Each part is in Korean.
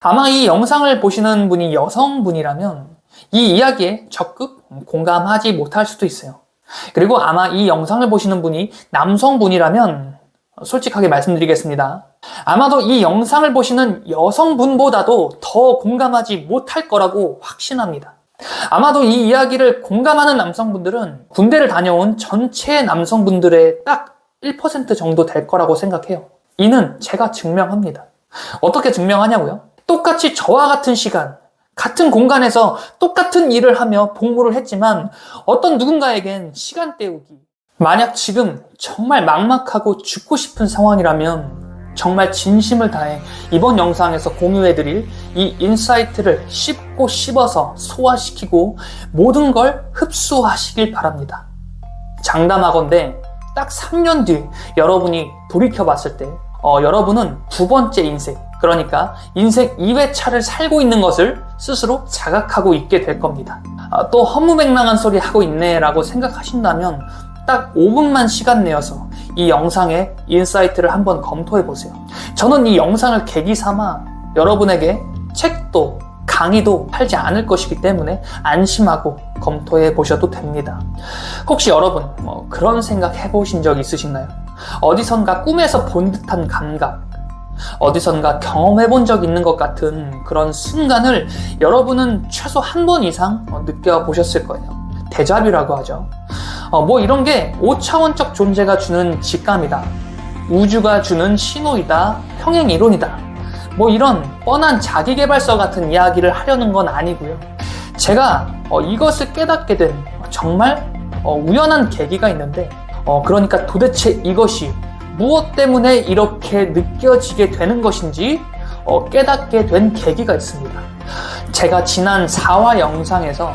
아마 이 영상을 보시는 분이 여성분이라면 이 이야기에 적극 공감하지 못할 수도 있어요. 그리고 아마 이 영상을 보시는 분이 남성분이라면 솔직하게 말씀드리겠습니다. 아마도 이 영상을 보시는 여성분보다도 더 공감하지 못할 거라고 확신합니다. 아마도 이 이야기를 공감하는 남성분들은 군대를 다녀온 전체 남성분들의 딱 1% 정도 될 거라고 생각해요. 이는 제가 증명합니다. 어떻게 증명하냐고요? 똑같이 저와 같은 시간, 같은 공간에서 똑같은 일을 하며 복무를 했지만 어떤 누군가에겐 시간 때우기. 만약 지금 정말 막막하고 죽고 싶은 상황이라면 정말 진심을 다해 이번 영상에서 공유해드릴 이 인사이트를 씹고 씹어서 소화시키고 모든 걸 흡수하시길 바랍니다. 장담하건대 딱 3년 뒤 여러분이 돌이켜봤을 때 여러분은 두 번째 인생, 그러니까 인생 2회차를 살고 있는 것을 스스로 자각하고 있게 될 겁니다. 또 허무맹랑한 소리 하고 있네 라고 생각하신다면 딱 5분만 시간 내어서 이 영상의 인사이트를 한번 검토해 보세요. 저는 이 영상을 계기 삼아 여러분에게 책도 강의도 팔지 않을 것이기 때문에 안심하고 검토해 보셔도 됩니다. 혹시 여러분 그런 생각 해보신 적 있으신가요? 어디선가 꿈에서 본 듯한 감각, 어디선가 경험해본 적 있는 것 같은 그런 순간을 여러분은 최소 한 번 이상 느껴보셨을 거예요. 데자뷰라고 하죠. 이런 게 5차원적 존재가 주는 직감이다, 우주가 주는 신호이다, 평행이론이다, 이런 뻔한 자기계발서 같은 이야기를 하려는 건 아니고요. 제가 이것을 깨닫게 된 정말 우연한 계기가 있는데 그러니까 도대체 이것이 무엇 때문에 이렇게 느껴지게 되는 것인지 깨닫게 된 계기가 있습니다. 제가 지난 4화 영상에서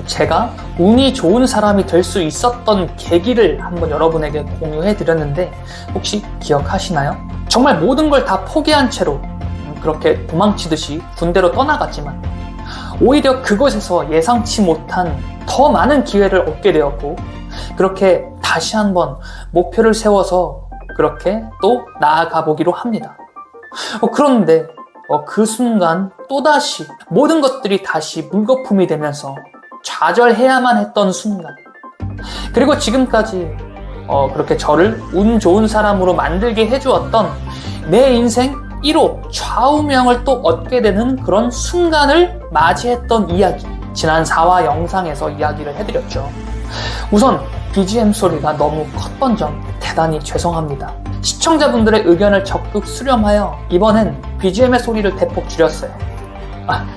제가 운이 좋은 사람이 될 수 있었던 계기를 한번 여러분에게 공유해 드렸는데 혹시 기억하시나요? 정말 모든 걸 다 포기한 채로 그렇게 도망치듯이 군대로 떠나갔지만 오히려 그곳에서 예상치 못한 더 많은 기회를 얻게 되었고 그렇게 다시 한번 목표를 세워서 그렇게 또 나아가 보기로 합니다. 그런데 그 순간 또다시 모든 것들이 다시 물거품이 되면서 좌절해야만 했던 순간, 그리고 지금까지 그렇게 저를 운 좋은 사람으로 만들게 해주었던 내 인생 1호 좌우명을 또 얻게 되는 그런 순간을 맞이했던 이야기, 지난 4화 영상에서 이야기를 해드렸죠. 우선 BGM 소리가 너무 컸던 점 대단히 죄송합니다. 시청자분들의 의견을 적극 수렴하여 이번엔 BGM의 소리를 대폭 줄였어요.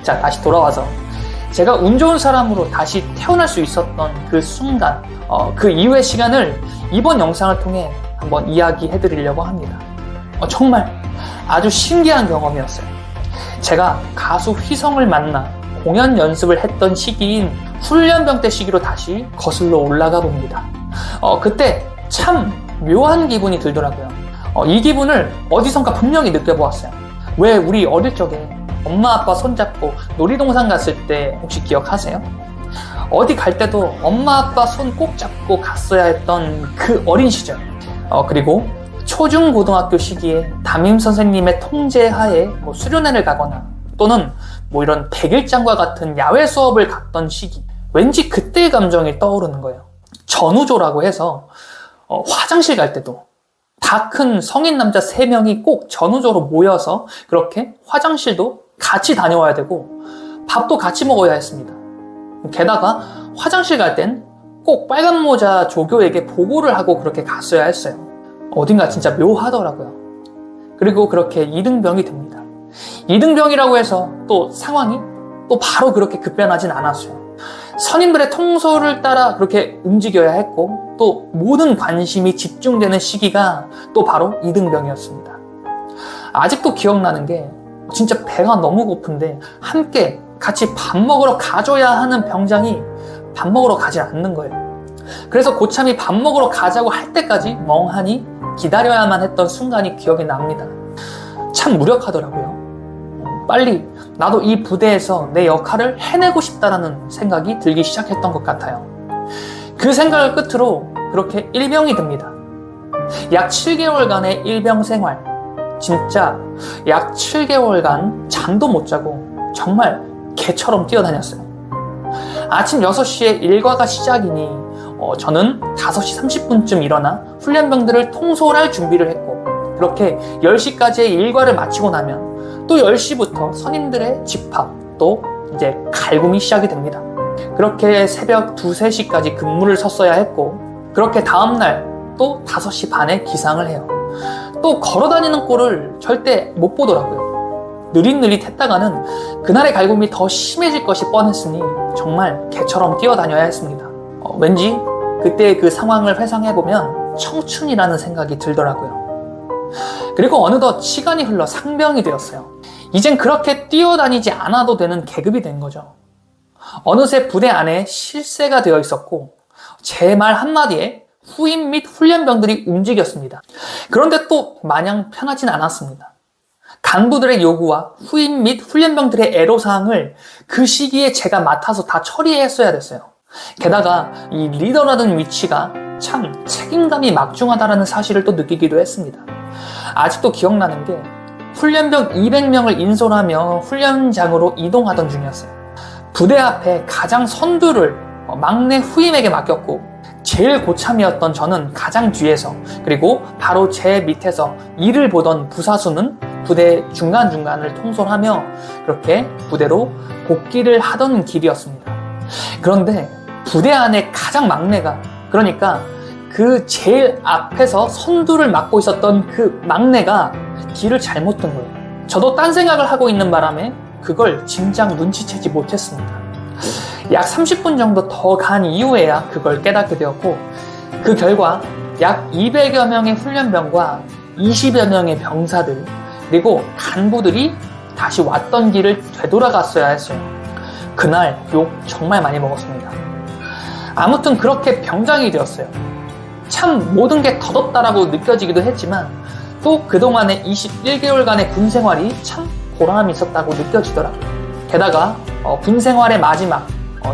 자, 다시 돌아와서 제가 운 좋은 사람으로 다시 태어날 수 있었던 그 순간, 그 이후의 시간을 이번 영상을 통해 한번 이야기해 드리려고 합니다. 정말 아주 신기한 경험이었어요. 제가 가수 휘성을 만나 공연 연습을 했던 시기인 훈련병 때 시기로 다시 거슬러 올라가 봅니다. 그때 참 묘한 기분이 들더라고요. 이 기분을 어디선가 분명히 느껴보았어요. 왜 우리 어릴 적에 엄마 아빠 손잡고 놀이동산 갔을 때 혹시 기억하세요? 어디 갈 때도 엄마 아빠 손 꼭 잡고 갔어야 했던 그 어린 시절. 그리고 초중고등학교 시기에 담임 선생님의 통제하에 수련회를 가거나 또는 이런 백일장과 같은 야외 수업을 갔던 시기, 왠지 그때의 감정이 떠오르는 거예요. 전우조라고 해서 화장실 갈 때도 다 큰 성인 남자 3명이 꼭 전우조로 모여서 그렇게 화장실도 같이 다녀와야 되고 밥도 같이 먹어야 했습니다. 게다가 화장실 갈 땐 꼭 빨간 모자 조교에게 보고를 하고 그렇게 갔어야 했어요. 어딘가 진짜 묘하더라고요. 그리고 그렇게 2등병이 됩니다. 2등병이라고 해서 또 상황이 또 바로 그렇게 급변하진 않았어요. 선임들의 통솔을 따라 그렇게 움직여야 했고 또 모든 관심이 집중되는 시기가 또 바로 2등병이었습니다. 아직도 기억나는 게 진짜 배가 너무 고픈데 함께 같이 밥 먹으러 가줘야 하는 병장이 밥 먹으러 가지 않는 거예요. 그래서 고참이 밥 먹으러 가자고 할 때까지 멍하니 기다려야만 했던 순간이 기억이 납니다. 참 무력하더라고요. 빨리 나도 이 부대에서 내 역할을 해내고 싶다라는 생각이 들기 시작했던 것 같아요. 그 생각을 끝으로 그렇게 일병이 됩니다. 약 7개월간의 일병 생활, 진짜 약 7개월간 잠도 못 자고 정말 개처럼 뛰어다녔어요. 아침 6시에 일과가 시작이니 저는 5시 30분쯤 일어나 훈련병들을 통솔할 준비를 했고, 그렇게 10시까지의 일과를 마치고 나면 또 10시부터 선임들의 집합, 또 이제 갈굼이 시작이 됩니다. 그렇게 새벽 2, 3시까지 근무를 섰어야 했고, 그렇게 다음날 또 5시 반에 기상을 해요. 또 걸어다니는 꼴을 절대 못 보더라고요. 느릿느릿했다가는 그날의 갈굼이 더 심해질 것이 뻔했으니 정말 개처럼 뛰어다녀야 했습니다. 왠지 그때의 그 상황을 회상해보면 청춘이라는 생각이 들더라고요. 그리고 어느덧 시간이 흘러 상병이 되었어요. 이젠 그렇게 뛰어다니지 않아도 되는 계급이 된 거죠. 어느새 부대 안에 실세가 되어 있었고, 제 말 한마디에 후임 및 훈련병들이 움직였습니다. 그런데 또 마냥 편하진 않았습니다. 간부들의 요구와 후임 및 훈련병들의 애로사항을 그 시기에 제가 맡아서 다 처리했어야 됐어요. 게다가 이 리더라는 위치가 참 책임감이 막중하다는 사실을 또 느끼기도 했습니다. 아직도 기억나는 게 훈련병 200명을 인솔하며 훈련장으로 이동하던 중이었어요. 부대 앞에 가장 선두를 막내 후임에게 맡겼고, 제일 고참이었던 저는 가장 뒤에서, 그리고 바로 제 밑에서 일을 보던 부사수는 부대 중간중간을 통솔하며 그렇게 부대로 복귀를 하던 길이었습니다. 그런데 부대 안에 가장 막내가, 그러니까 그 제일 앞에서 선두를 맡고 있었던 그 막내가 길을 잘못 든 거예요. 저도 딴 생각을 하고 있는 바람에 그걸 진작 눈치채지 못했습니다. 약 30분 정도 더 간 이후에야 그걸 깨닫게 되었고, 그 결과 약 200여 명의 훈련병과 20여 명의 병사들, 그리고 간부들이 다시 왔던 길을 되돌아갔어야 했어요. 그날 욕 정말 많이 먹었습니다. 아무튼 그렇게 병장이 되었어요. 참 모든 게 덧없다라고 느껴지기도 했지만, 또 그동안의 21개월간의 군 생활이 참 보람이 있었다고 느껴지더라고요. 게다가 군 생활의 마지막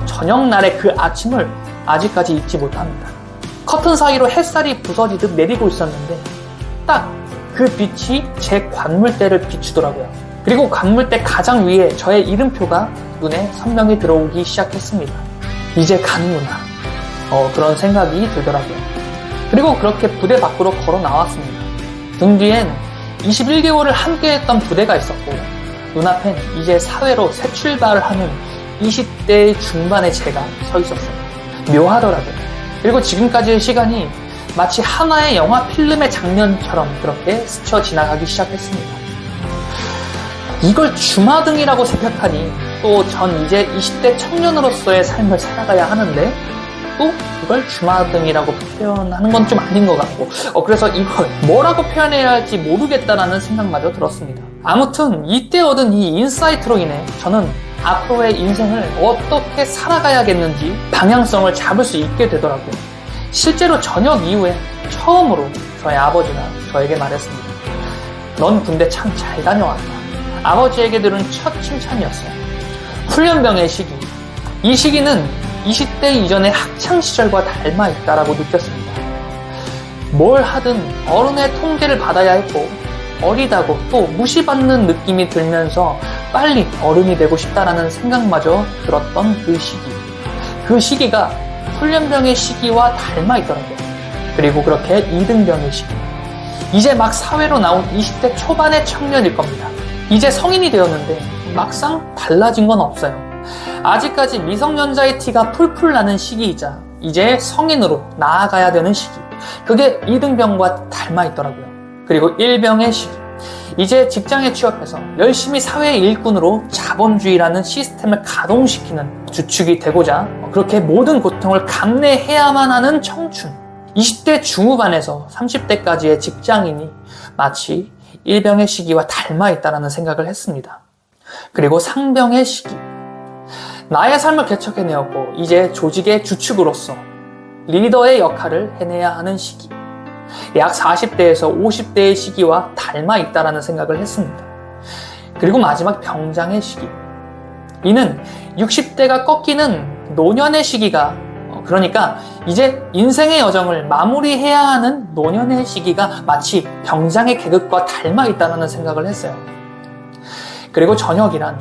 저녁날의 그 아침을 아직까지 잊지 못합니다. 커튼 사이로 햇살이 부서지듯 내리고 있었는데 딱 그 빛이 제 관물대를 비추더라고요. 그리고 관물대 가장 위에 저의 이름표가 눈에 선명히 들어오기 시작했습니다. 이제 가는구나. 그런 생각이 들더라고요. 그리고 그렇게 부대 밖으로 걸어 나왔습니다. 등 뒤엔 21개월을 함께했던 부대가 있었고, 눈앞엔 이제 사회로 새 출발을 하는 20대 중반의 제가 서 있었어요. 묘하더라고요. 그리고 지금까지의 시간이 마치 하나의 영화 필름의 장면처럼 그렇게 스쳐 지나가기 시작했습니다. 이걸 주마등이라고 생각하니 또 전 이제 20대 청년으로서의 삶을 살아가야 하는데, 또 이걸 주마등이라고 표현하는 건 좀 아닌 것 같고, 그래서 이걸 뭐라고 표현해야 할지 모르겠다라는 생각마저 들었습니다. 아무튼 이때 얻은 이 인사이트로 인해 저는 앞으로의 인생을 어떻게 살아가야겠는지 방향성을 잡을 수 있게 되더라고요. 실제로 저녁 이후에 처음으로 저희 아버지가 저에게 말했습니다. 넌 군대 참 잘 다녀왔다. 아버지에게 들은 첫 칭찬이었어요. 훈련병의 시기, 이 시기는 20대 이전의 학창시절과 닮아있다라고 느꼈습니다. 뭘 하든 어른의 통제를 받아야 했고, 어리다고 또 무시받는 느낌이 들면서 빨리 어른이 되고 싶다라는 생각마저 들었던 그 시기. 그 시기가 훈련병의 시기와 닮아있더라고요. 그리고 그렇게 2등병의 시기. 이제 막 사회로 나온 20대 초반의 청년일 겁니다. 이제 성인이 되었는데 막상 달라진 건 없어요. 아직까지 미성년자의 티가 풀풀 나는 시기이자 이제 성인으로 나아가야 되는 시기. 그게 2등병과 닮아있더라고요. 그리고 1병의 시기. 이제 직장에 취업해서 열심히 사회의 일꾼으로 자본주의라는 시스템을 가동시키는 주축이 되고자 그렇게 모든 고통을 감내해야만 하는 청춘. 20대 중후반에서 30대까지의 직장인이 마치 1병의 시기와 닮아있다는 생각을 했습니다. 그리고 상병의 시기. 나의 삶을 개척해내었고 이제 조직의 주축으로서 리더의 역할을 해내야 하는 시기. 약 40대에서 50대의 시기와 닮아있다는 생각을 했습니다. 그리고 마지막 병장의 시기. 이는 60대가 꺾이는 노년의 시기가 그러니까 이제 인생의 여정을 마무리해야 하는 노년의 시기가 마치 병장의 계급과 닮아 있다는 생각을 했어요. 그리고 저녁이란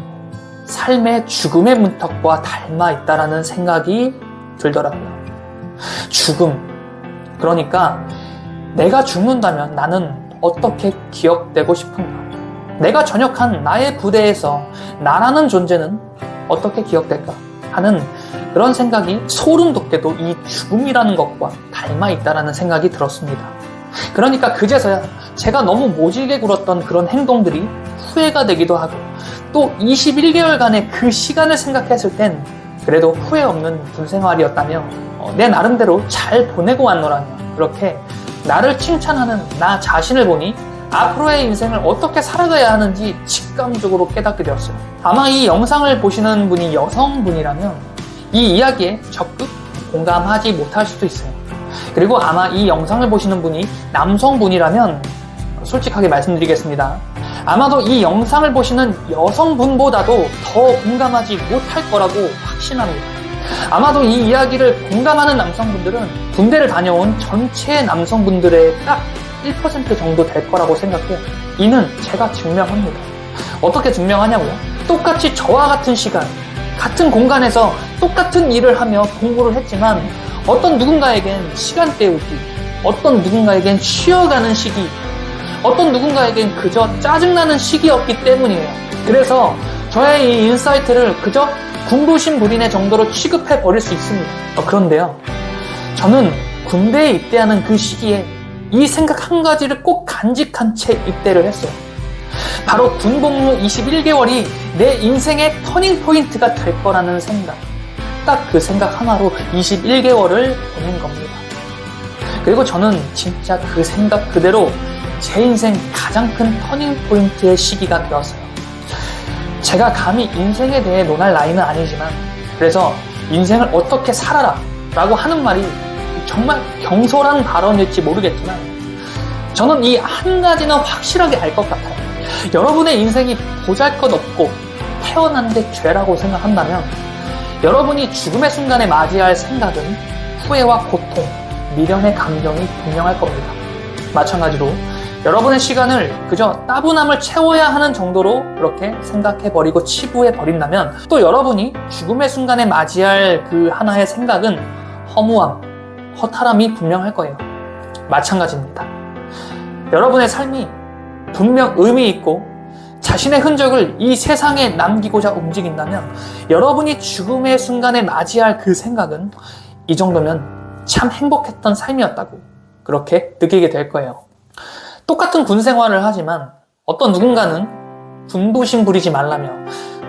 삶의 죽음의 문턱과 닮아 있다는 생각이 들더라고요. 죽음. 그러니까 내가 죽는다면 나는 어떻게 기억되고 싶은가? 내가 전역한 나의 부대에서 나라는 존재는 어떻게 기억될까? 하는 그런 생각이 소름 돋게도 이 죽음이라는 것과 닮아 있다는 생각이 들었습니다. 그러니까 그제서야 제가 너무 모질게 굴었던 그런 행동들이 후회가 되기도 하고, 또 21개월간의 그 시간을 생각했을 땐 그래도 후회 없는 군 생활이었다며 내 나름대로 잘 보내고 왔노라며 그렇게 나를 칭찬하는 나 자신을 보니 앞으로의 인생을 어떻게 살아가야 하는지 직감적으로 깨닫게 되었어요. 아마 이 영상을 보시는 분이 여성분이라면 이 이야기에 적극 공감하지 못할 수도 있어요. 그리고 아마 이 영상을 보시는 분이 남성분이라면 솔직하게 말씀드리겠습니다. 아마도 이 영상을 보시는 여성분보다도 더 공감하지 못할 거라고 확신합니다. 아마도 이 이야기를 공감하는 남성분들은 군대를 다녀온 전체 남성분들의 딱 1% 정도 될 거라고 생각해요. 이는 제가 증명합니다. 어떻게 증명하냐고요? 똑같이 저와 같은 시간, 같은 공간에서 똑같은 일을 하며 공부를 했지만 어떤 누군가에겐 시간 때우기, 어떤 누군가에겐 쉬어가는 시기, 어떤 누군가에겐 그저 짜증나는 시기였기 때문이에요. 그래서 저의 이 인사이트를 그저 군부심 부린의 정도로 취급해 버릴 수 있습니다. 그런데요, 저는 군대에 입대하는 그 시기에 이 생각 한 가지를 꼭 간직한 채 입대를 했어요. 바로 군 복무 21개월이 내 인생의 터닝 포인트가 될 거라는 생각. 딱 그 생각 하나로 21개월을 보낸 겁니다. 그리고 저는 진짜 그 생각 그대로 제 인생 가장 큰 터닝 포인트의 시기가 되었어요. 제가 감히 인생에 대해 논할 나이는 아니지만, 그래서 인생을 어떻게 살아라 라고 하는 말이 정말 경솔한 발언일지 모르겠지만 저는 이 한 가지는 확실하게 알 것 같아요. 여러분의 인생이 보잘것없고 태어난 게 죄라고 생각한다면 여러분이 죽음의 순간에 맞이할 생각은 후회와 고통, 미련의 감정이 분명할 겁니다. 마찬가지로 여러분의 시간을 그저 따분함을 채워야 하는 정도로 그렇게 생각해버리고 치부해버린다면 또 여러분이 죽음의 순간에 맞이할 그 하나의 생각은 허무함, 허탈함이 분명할 거예요. 마찬가지입니다. 여러분의 삶이 분명 의미 있고 자신의 흔적을 이 세상에 남기고자 움직인다면 여러분이 죽음의 순간에 맞이할 그 생각은 이 정도면 참 행복했던 삶이었다고 그렇게 느끼게 될 거예요. 똑같은 군 생활을 하지만 어떤 누군가는 군부심 부리지 말라며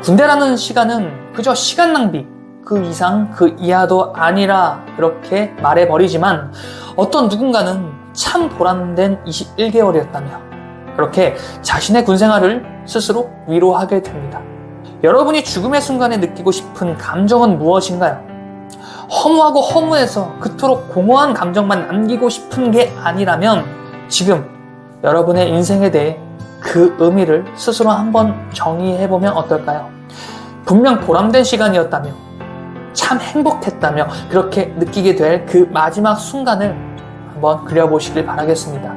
군대라는 시간은 그저 시간 낭비, 그 이상 그 이하도 아니라 그렇게 말해버리지만 어떤 누군가는 참 보람된 21개월이었다며 그렇게 자신의 군생활을 스스로 위로하게 됩니다. 여러분이 죽음의 순간에 느끼고 싶은 감정은 무엇인가요? 허무하고 허무해서 그토록 공허한 감정만 남기고 싶은 게 아니라면 지금 여러분의 인생에 대해 그 의미를 스스로 한번 정의해보면 어떨까요? 분명 보람된 시간이었다며 참 행복했다며 그렇게 느끼게 될 그 마지막 순간을 한번 그려보시길 바라겠습니다.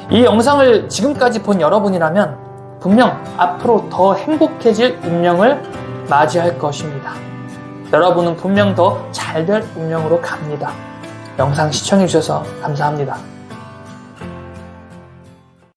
이 영상을 지금까지 본 여러분이라면 분명 앞으로 더 행복해질 운명을 맞이할 것입니다. 여러분은 분명 더 잘 될 운명으로 갑니다. 영상 시청해주셔서 감사합니다.